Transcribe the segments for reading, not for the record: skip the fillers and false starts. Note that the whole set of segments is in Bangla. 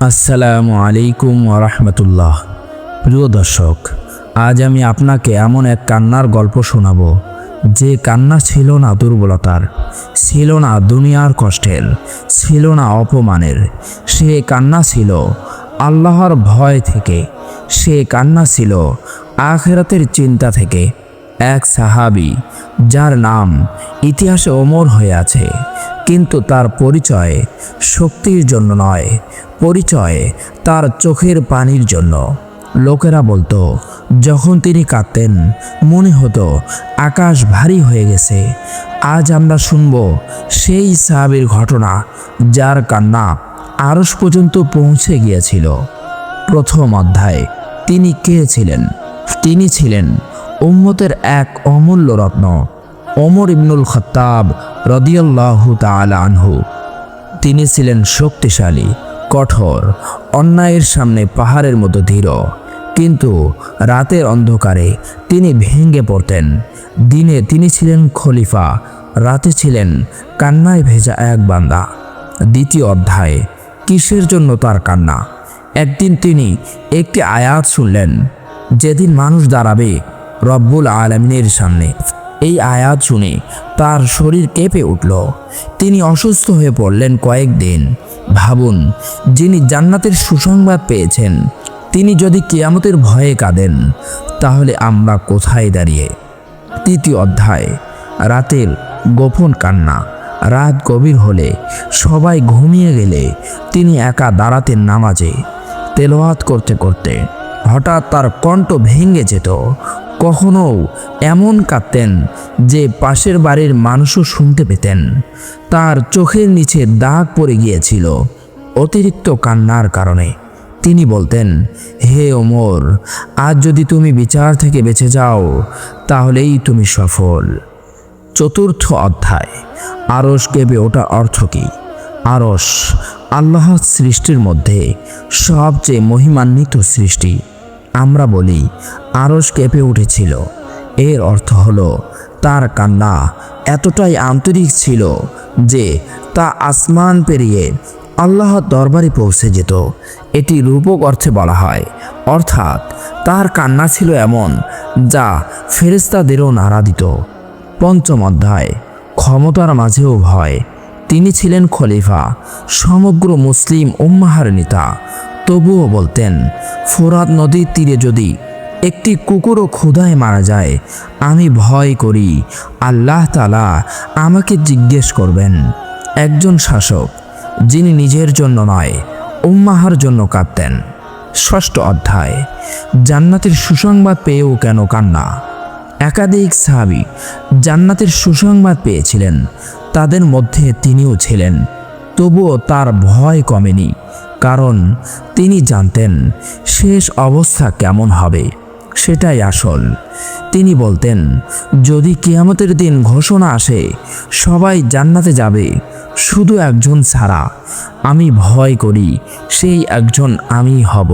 আসসালামু আলাইকুম ওরহমতুল্লাহ। প্রিয় দর্শক, আজ আমি আপনাকে এমন এক কান্নার গল্প শোনাব যে কান্না ছিল না দুর্বলতার, ছিল না দুনিয়ার কষ্টের, ছিল না অপমানের। সে কান্না ছিল আল্লাহর ভয় থেকে, সে কান্না ছিল আখিরাতের চিন্তা থেকে। এক সাহাবী যার নাম ইতিহাসে অমর হয়ে আছে, কিন্তু তার পরিচয় শক্তির জন্য নয়, পরিচয় তার চোখের পানির জন্য। লোকেরা বলতো, যখন তিনি কাঁদতেন মনে হতো আকাশ ভারী হয়ে গেছে। আজ আমরা শুনব সেই সাহাবীর ঘটনা যার কান্না আরশ পর্যন্ত পৌঁছে গিয়েছিল। প্রথম অধ্যায়। তিনি কে ছিলেন? তিনি ছিলেন উম্মতের এক অমূল্য রত্ন, ওমর ইবনুল খাত্তাব রাদিয়াল্লাহু তাআলা আনহু। তিনি ছিলেন শক্তিশালী, কঠোর, অন্যায়ের সামনে পাহাড়ের মতো দৃঢ়। কিন্তু রাতের অন্ধকারে তিনি ভেঙে পড়তেন। দিনে তিনি ছিলেন খলিফা, রাতে ছিলেন কান্নায় ভেজা এক বান্দা। দ্বিতীয় অধ্যায়। কিসের জন্য তার কান্না? একদিন তিনি একটি আয়াত শুনলেন, যেদিন মানুষ দাঁড়াবে রব্বুল আলামিনের সামনে। এই আয়াত শুনে তার শরীর কেঁপে উঠল। তিনি অসুস্থ হয়ে পড়লেন কয়েকদিন। ভাবুন, যিনি জান্নাতের সুসংবাদ পেয়েছেন, তিনি যদি কিয়ামতের ভয়ে কাঁদেন, তাহলে আমরা কোথায় দাঁড়িয়ে? তৃতীয় অধ্যায়। রাতের গোপন কান্না। রাত গভীর হলে, সবাই ঘুমিয়ে গেলে তিনি একা দাঁড়াতেন নামাজে। তেলাওয়াত করতে করতে হঠাৎ তার কণ্ঠ ভেঙে যেত। কখনো এমন কাঁদতেন যে পাশের বাড়ির মানুষও শুনতে পেতেন। তার চোখের নিচে দাগ পড়ে গিয়েছিল অতিরিক্ত কান্নার কারণে। তিনি বলতেন, হে ওমর, আজ যদি তুমি বিচার থেকে বেঁচে যাও, তাহলেই তুমি সফল। চতুর্থ অধ্যায়। আরশ কেঁপে ওঠা অর্থ কী? আরশ আল্লাহর সৃষ্টির মধ্যে সবচেয়ে মহিমান্বিত সৃষ্টি। আমরা বলি আরশ কেঁপে উঠেছিল, এর অর্থ হলো তার কান্না এতটাই আন্তরিক ছিল যে তা আসমান পেরিয়ে আল্লাহর দরবারে পৌঁছে যেত। এটি রূপক অর্থে বলা হয়, অর্থাৎ তার কান্না ছিল এমন যা ফেরেশতাদেরও নাড়া দিত। পঞ্চম অধ্যায়। ক্ষমতার মাঝেও ভয়। তিনি ছিলেন খলিফা, সমগ্র মুসলিম উম্মাহর নেতা। তবুও বলতেন, ফোরাত নদীর তীরে যদি একটি কুকুরও ক্ষুধায় মারা যায়, আমি ভয় করি আল্লাহ তাআলা আমাকে জিজ্ঞেস করবেন। একজন শাসক যিনি নিজের জন্য নয়, উম্মাহর জন্য কাঁদতেন। ষষ্ঠ অধ্যায়। জান্নাতের সুসংবাদ পেয়েও কেন কান্না? একাধিক সাহাবী জান্নাতের সুসংবাদ পেয়েছিলেন, তাদের মধ্যে তিনিও ছিলেন। তবুও তার ভয় কমেনি, কারণ তিনি জানতেন শেষ অবস্থা কেমন হবে, সেটাই আসল। তিনি বলতেন, যদি কিয়ামতের দিন ঘোষণা আসে সবাই জান্নাতে যাবে, শুধু একজন ছাড়া, আমি ভয় করি সেই একজন আমি হব।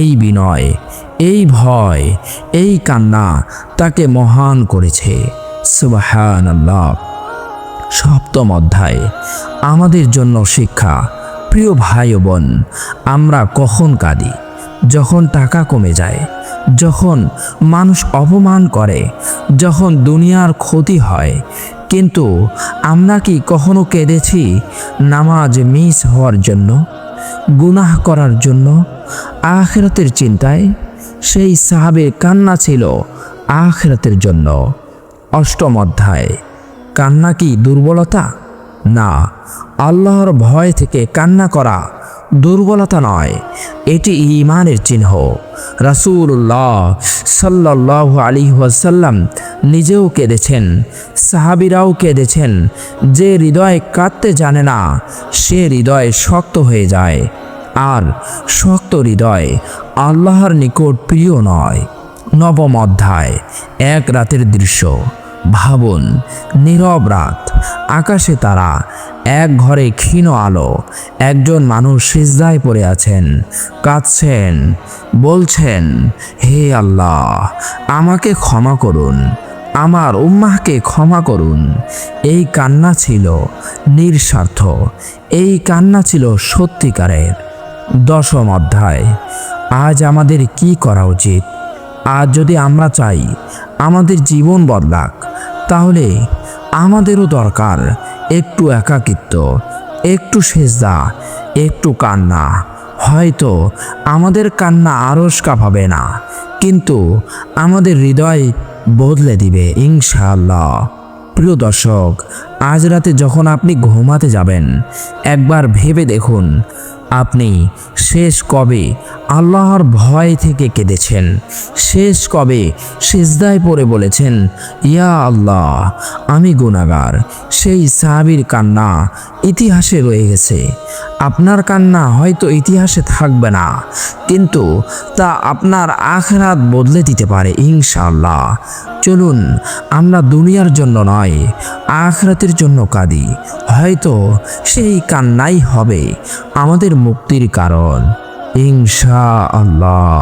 এই বিনয়, এই ভয়, এই কান্না তাকে মহান করেছে। সুবহানাল্লাহ। সপ্তম অধ্যায়। আমাদের জন্য শিক্ষা। প্রিয় ভাই ও বোন, আমরা কখন কাঁদি? যখন টাকা কমে যায়, যখন মানুষ অপমান করে, যখন দুনিয়ার ক্ষতি হয়। কিন্তু আমরা কি কখনো কেঁদেছি নামাজ মিস হওয়ার জন্য, গুনাহ করার জন্য, আখিরাতের চিন্তায়? সেই সাহাবীর কান্না ছিল আখিরাতের জন্য। অষ্টম অধ্যায়। কান্না কি দুর্বলতা? না, আল্লাহর ভয় থেকে কান্না করা দুর্বলতা নয়, এটি ঈমানের চিহ্ন। রাসূলুল্লাহ সাল্লাল্লাহু আলাইহি ওয়াসাল্লাম নিজেও কেঁদেছেন, সাহাবীরাও কেঁদেছেন। যে হৃদয় কাঁদতে জানে না, সে হৃদয় শক্ত হয়ে যায়, আর শক্ত হৃদয় আল্লাহর নিকট প্রিয় নয়। নবম অধ্যায়। এক রাতের দৃশ্য। ভাবুন, নীরব রাত, আকাশে তারা, এক ঘরে ক্ষীণ আলো। একজন মানুষ সিজদায় পড়ে আছেন, কাঁদছেন, বলছেন, হে আল্লাহ, আমাকে ক্ষমা করুন, আমার উম্মাহকে ক্ষমা করুন। এই কান্না ছিল নিঃস্বার্থ, এই কান্না ছিল সত্যিকারের। 10ম অধ্যায়। আজ আমাদের কি করা উচিত? আজ যদি আমরা চাই আমাদের জীবন বদলাক, তাহলে আমাদেরও দরকার একটু একাকিত্ব, একটু সেজদা, একটু কান্না। হয়তো আমাদের কান্না আরশ কাঁপাবে না, কিন্তু আমাদের হৃদয় বদলে দিবে ইনশাআল্লাহ। প্রিয় দর্শক, আজ রাতে যখন আপনি ঘুমাতে যাবেন, একবার ভেবে দেখুন আপনি শেষ কবে আল্লাহর ভয় থেকে কেঁদেছেন, শেষ কবে সিজদায় পড়ে বলেছেন, ইয়া আল্লাহ আমি গুনাহগার। সেই সাহাবীর কান্না ইতিহাসে রয়ে গেছে। আপনার কান্না হয়তো ইতিহাসে থাকবে না, কিন্তু তা আপনার আখিরাত বদলে দিতে পারে ইনশাআল্লাহ। চলুন আমরা দুনিয়ার জন্য নয়, আখিরাতের জন্য কাঁদি। হয়তো সেই কান্নাই হবে আমাদের মুক্তির কারণ ইনশাআল্লাহ।